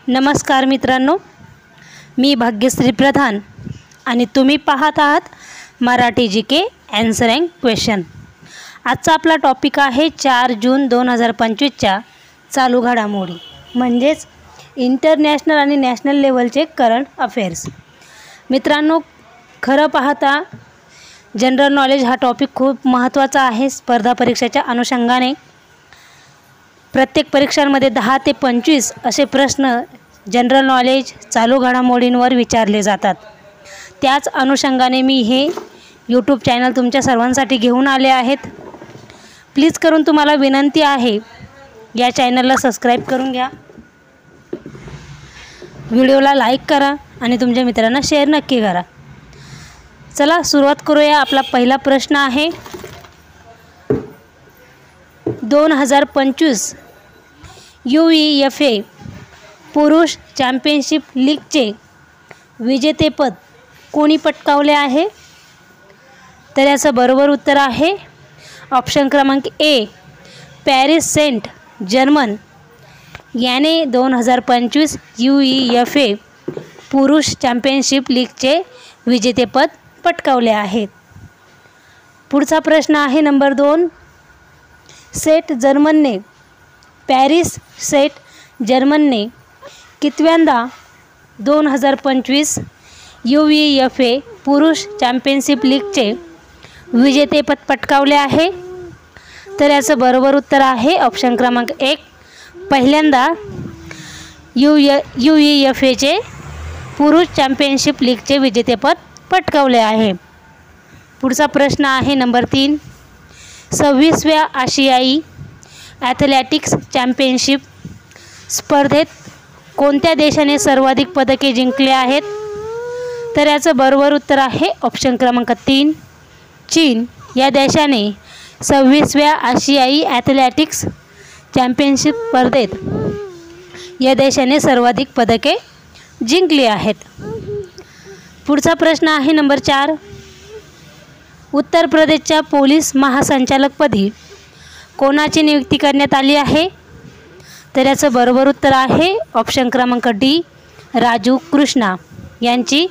नमस्कार मित्रांनो, मी भाग्यश्री प्रधान आणि तुम्ही पाहत आहात Marathi GK answer and question. आजचा आपला टॉपिक आहे 4 जून 2025च्या चालू घडामोडी म्हणजेच इंटरनॅशनल आणि नॅशनल लेवलचे करंट अफेअर्स। मित्रांनो, खरं पाहता जनरल नॉलेज हा टॉपिक खूप महत्त्वाचा आहे। स्पर्धा परीक्षेच्या अनुषंगाने प्रत्येक परीक्षांमध्ये 10 ते 25 असे प्रश्न जनरल नॉलेज चालू घडामोडींवर विचारले जातात। त्याच अनुषंगाने मी हे यूट्यूब चॅनल तुमच्या सर्वांसाठी घेऊन आले आहेत। प्लीज करून तुम्हाला विनंती आहे, या चॅनलला सबस्क्राइब करून घ्या, व्हिडिओला लाईक करा आणि तुमच्या मित्रांना शेअर नक्की करा। चला सुरुवात करूया। आपला पहिला प्रश्न आहे 2025 UEFA पुरुष चॅम्पियनशिप लीगचे विजेतेपद कोणी पटकावले आहे? तर याचं बरोबर उत्तर आहे ऑप्शन क्रमांक ए, पॅरिस सेंट जर्मन याने 2025 UEFA पुरुष चॅम्पियनशिप लीगचे विजेतेपद पटकावले आहे। पुढचा प्रश्न आहे नंबर 2, सेंट जर्मनने पॅरिस सेंट जर्मनने कितव्यांदा 2025 UEFA पुरुष चॅम्पियनशिप लीगचे विजेतेपद पटकावले आहे? तर याचं बरोबर उत्तर आहे ऑप्शन क्रमांक 1, पहिल्यांदा UEFAचे पुरुष चॅम्पियनशिप लीगचे विजेतेपद पटकावले आहे। पुढचा प्रश्न आहे नंबर 3, 26व्या आशियाई ॲथलेटिक्स चॅम्पियनशिप स्पर्धेत कोणत्या देशाने सर्वाधिक पदके जिंकले आहेत? तर याचं बरोबर उत्तर आहे ऑप्शन क्रमांक 3, चीन या देशाने 26व्या आशियाई ॲथलेटिक्स चॅम्पियनशिप स्पर्धेत या देशाने सर्वाधिक पदके जिंकली आहेत। पुढचा प्रश्न आहे नंबर 4, उत्तर प्रदेशच्या पोलीस महासंचालकपदी कोणाची नियुक्ती करण्यात आली आहे? तर याचं बरोबर उत्तर आहे ऑप्शन क्रमांक डी, राजू कृष्णा यांची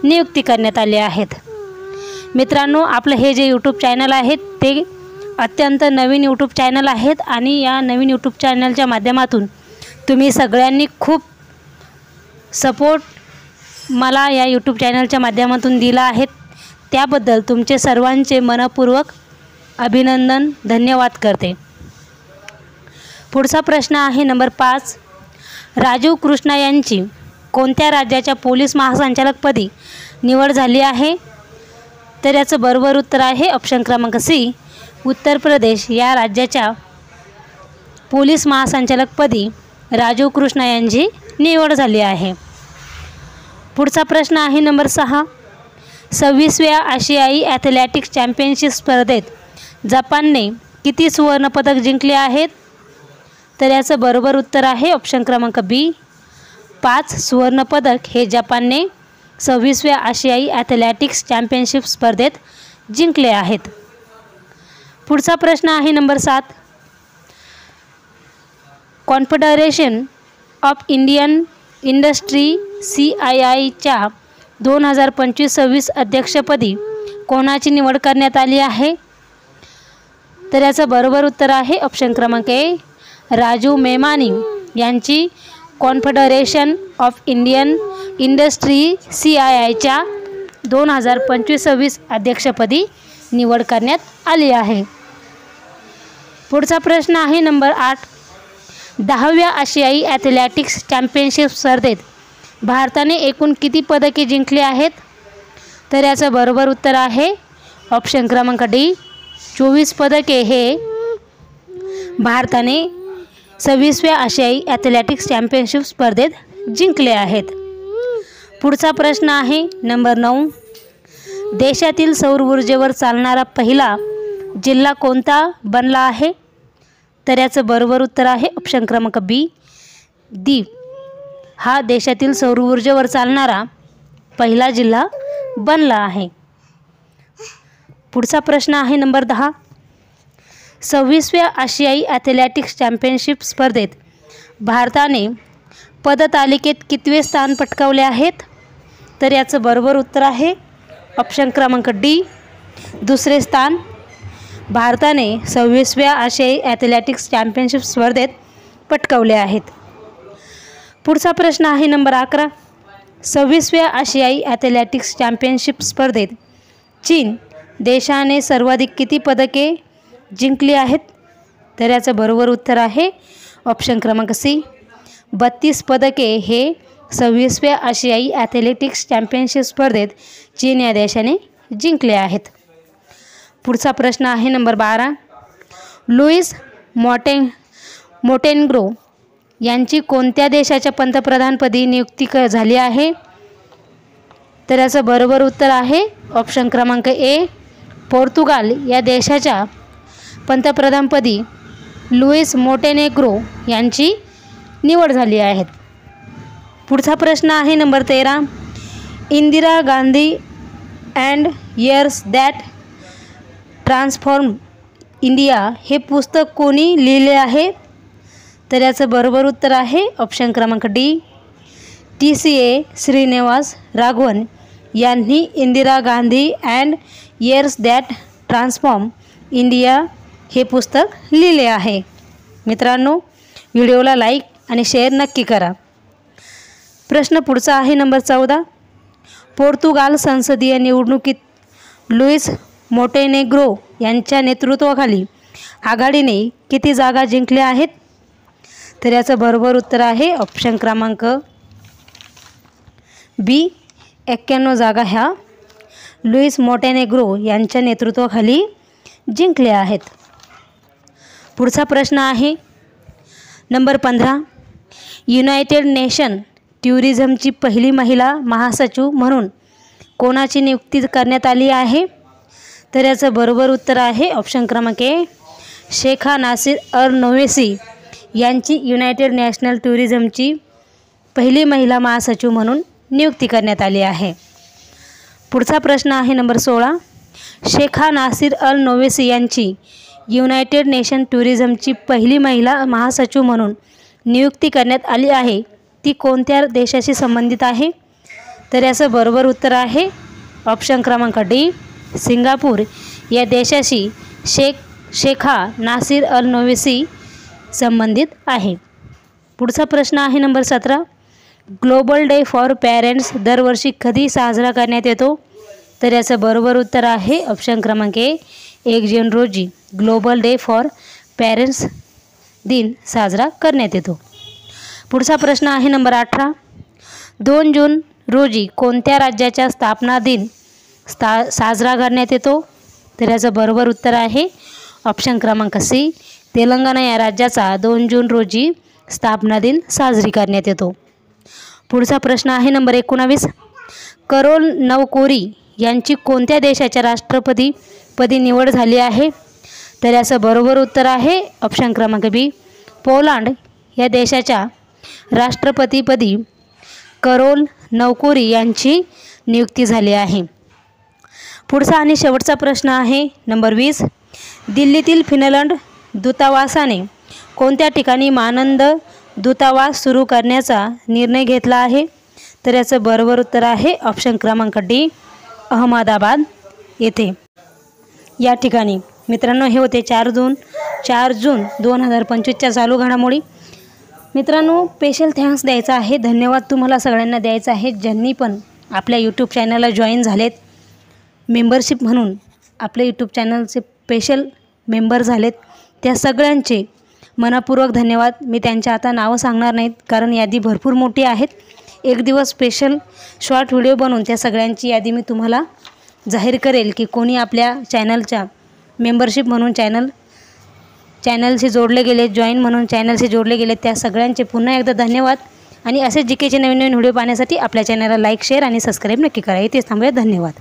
नियुक्ती करण्यात आली आहेत। मित्रांनो, आपलं हे जे यूट्यूब चॅनल आहे ते अत्यंत नवीन यूट्यूब चॅनल आहेत आणि या नवीन यूट्यूब चॅनलच्या माध्यमातून तुम्ही सगळ्यांनी खूप सपोर्ट मला या यूट्यूब चॅनलच्या माध्यमातून दिला आहे, त्याबद्दल तुमचे सर्वांचे मनपूर्वक अभिनंदन, धन्यवाद करते। पुढचा प्रश्न आहे नंबर 5, राजीव कृष्णा यांची कोणत्या राज्याच्या पोलीस महासंचालकपदी निवड झाली आहे? तर याचं बरोबर उत्तर आहे ऑप्शन क्रमांक सी, उत्तर प्रदेश या राज्याच्या पोलीस महासंचालकपदी राजीव कृष्णा यांची निवड झाली आहे। पुढचा प्रश्न आहे नंबर 6, 26व्या आशियाई ॲथलेटिक्स चॅम्पियनशिप स्पर्धेत जपानने किती सुवर्णपदक जिंकले आहेत? तर याचं बरोबर उत्तर आहे ऑप्शन क्रमांक बी, 5 सुवर्णपदक हे जपानने 26व्या आशियाई ॲथलेटिक्स चॅम्पियनशिप स्पर्धेत जिंकले आहेत। पुढचा प्रश्न आहे number 7, Confederation of Indian Industry CIIच्या 2025-26 अध्यक्षपदी कोणाची निवड करण्यात आली आहे? तर याचं बरोबर उत्तर आहे ऑप्शन क्रमांक ए, राजू मेमानी यांची कॉन्फेडरेशन ऑफ इंडियन इंडस्ट्री CIIच्या 2025-26 अध्यक्षपदी निवड करण्यात आली आहे। पुढचा प्रश्न आहे नंबर 8, 10व्या आशियाई ॲथलेटिक्स चॅम्पियनशिप स्पर्धेत भारताने एकूण किती पदके जिंकली आहेत? तर याचं बरोबर उत्तर आहे ऑप्शन क्रमांक डी, 24 पदके हे भारताने 26व्या आशियाई ॲथलेटिक्स चॅम्पियनशिप स्पर्धेत जिंकले आहेत। पुढचा प्रश्न आहे नंबर 9, देशातील सौर ऊर्जेवर चालणारा पहिला जिल्हा कोणता बनला आहे? तर याचं बरोबर उत्तर आहे ऑप्शन क्रमांक बी, दीव हा देशातील सौर ऊर्जेवर चालणारा पहिला जिल्हा बनला आहे। पुढचा प्रश्न आहे नंबर 10, 26व्या आशियाई ॲथलेटिक्स चॅम्पियनशिप स्पर्धेत भारताने पदतालिकेत कितवे स्थान पटकावले आहेत? तर याचं बरोबर उत्तर आहे ऑप्शन क्रमांक डी, दुसरे स्थान. भारताने 26व्या आशियाई ॲथलेटिक्स चॅम्पियनशिप स्पर्धेत पटकावले आहेत. पुढचा प्रश्न आहे नंबर 11. 26व्या आशियाई ॲथलेटिक्स चॅम्पियनशिप स्पर्धेत चीन देशाने सर्वाधिक किती पदके जिंकली आहेत? तर याचं बरोबर उत्तर आहे ऑप्शन क्रमांक सी, 32 पदके हे 26व्या आशियाई ॲथलेटिक्स चॅम्पियनशिप स्पर्धेत चीन या देशाने जिंकले आहेत. पुढचा प्रश्न आहे नंबर 12. लुईस मोंटेनेग्रो यांची कोणत्या देशाच्या पंतप्रधानपदी नियुक्ती झाली आहे? तर याचं बरोबर उत्तर आहे ऑप्शन क्रमांक ए, पोर्तुगाल या देशाच्या पंतप्रधानपदी लुईस मोंटेनेग्रो यांची निवड झाली आहे. पुढचा प्रश्न आहे number 13. Indira Gandhi and years that transform India हे पुस्तक कोणी लिहिले आहे? तर याचं बरोबर उत्तर आहे ऑप्शन क्रमांक डी, TCA श्रीनिवास राघवन यांनी Indira Gandhi and years that transform India हे पुस्तक लिहिले आहे. मित्रांनो, व्हिडिओला लाईक आणि शेअर नक्की करा. प्रश्न पुढचा आहे नंबर 14. पोर्तुगाल संसदीय निवडणुकीत लुईस मोंटेनेग्रो यांच्या नेतृत्वाखाली आघाडीने किती जागा जिंकल्या आहेत? तर याचं बरोबर उत्तर आहे ऑप्शन क्रमांक बी, 91 जागा ह्या लुईस मोंटेनेग्रो यांच्या नेतृत्वाखाली जिंकल्या आहेत. पुढचा प्रश्न आहे नंबर 15. युनायटेड नेशन टुरिझमची पहिली महिला महासचिव म्हणून कोणाची नियुक्ती करण्यात आली आहे? तर याचं बरोबर उत्तर आहे ऑप्शन क्रमांक ए, शेखा नासिर अल नोवेसी यांची युनायटेड नॅशनल टुरिझमची पहिली महिला महासचिव म्हणून नियुक्ती करण्यात आली आहे. पुढचा प्रश्न आहे नंबर 16. शेखा नासिर अल नोवेसी यांची युनायटेड नेशन टुरिझमची पहिली महिला महासचिव म्हणून नियुक्ती करण्यात आली आहे, ती कोणत्या देशाशी संबंधित आहे? तर याचं बरोबर उत्तर आहे ऑप्शन क्रमांक डी, सिंगापूर या देशाशी शेखा नासिर अल नोवेसी संबंधित आहे. पुढचा प्रश्न आहे number 17. Global day for parents दरवर्षी कधी साजरा करण्यात येतो? तर याचं बरोबर उत्तर आहे ऑप्शन क्रमांक ए, 1 जून रोजी ग्लोबल डे फॉर पॅरेंट्स दिन साजरा करण्यात येतो. पुढचा प्रश्न आहे नंबर 18. 2 जून रोजी कोणत्या राज्याचा स्थापना दिन साजरा करण्यात येतो? तर याचं बरोबर उत्तर आहे ऑप्शन क्रमांक सी, तेलंगणा या राज्याचा 2 जून रोजी स्थापना दिन साजरी करण्यात येतो. पुढचा प्रश्न आहे नंबर 19. करोल नवकोरी यांची कोणत्या देशाच्या राष्ट्रपतीपदी निवड झाली आहे? तर याचं बरोबर उत्तर आहे ऑप्शन क्रमांक बी, पोलंड या देशाच्या राष्ट्रपतीपदी करोल नवकोरी यांची नियुक्ती झाली आहे. पुढचा आणि शेवटचा प्रश्न आहे नंबर 20. दिल्लीतील फिनलंड दूतावासाने कोणत्या ठिकाणी मानद दूतावास सुरू करण्याचा निर्णय घेतला आहे? तर याचं बरोबर उत्तर आहे ऑप्शन क्रमांक डी, अहमदाबाद येथे. या ठिकाणी मित्रांनो हे होते 4 जून 2025च्या चालू घडामोडी. मित्रांनो, स्पेशल थँक्स द्यायचा आहे, धन्यवाद तुम्हाला सगळ्यांना द्यायचा आहे ज्यांनी पण आपल्या यूट्यूब चॅनलला जॉईन झालेत, मेंबरशिप म्हणून आपल्या यूट्यूब चॅनलचे स्पेशल मेंबर झालेत, त्या सगळ्यांचे मनपूर्वक धन्यवाद. मी त्यांच्या आता नावं सांगणार नाहीत कारण यादी भरपूर मोठी आहेत. एक दिवस स्पेशल शॉर्ट व्हिडिओ बनवून त्या सगळ्यांची यादी मी तुम्हाला जाहीर करेल की कोणी आपल्या चॅनलच्या मेंबरशिप म्हणून चॅनलशी जोडले गेले, जॉईन म्हणून चॅनलशी जोडले गेले, त्या सगळ्यांचे पुन्हा एकदा धन्यवाद. आणि असे जीकेचे नवीन व्हिडिओ पाहण्यासाठी आपल्या चॅनलला लाईक, शेअर आणि सबस्क्राईब नक्की करा. इथेच थांबूया. धन्यवाद.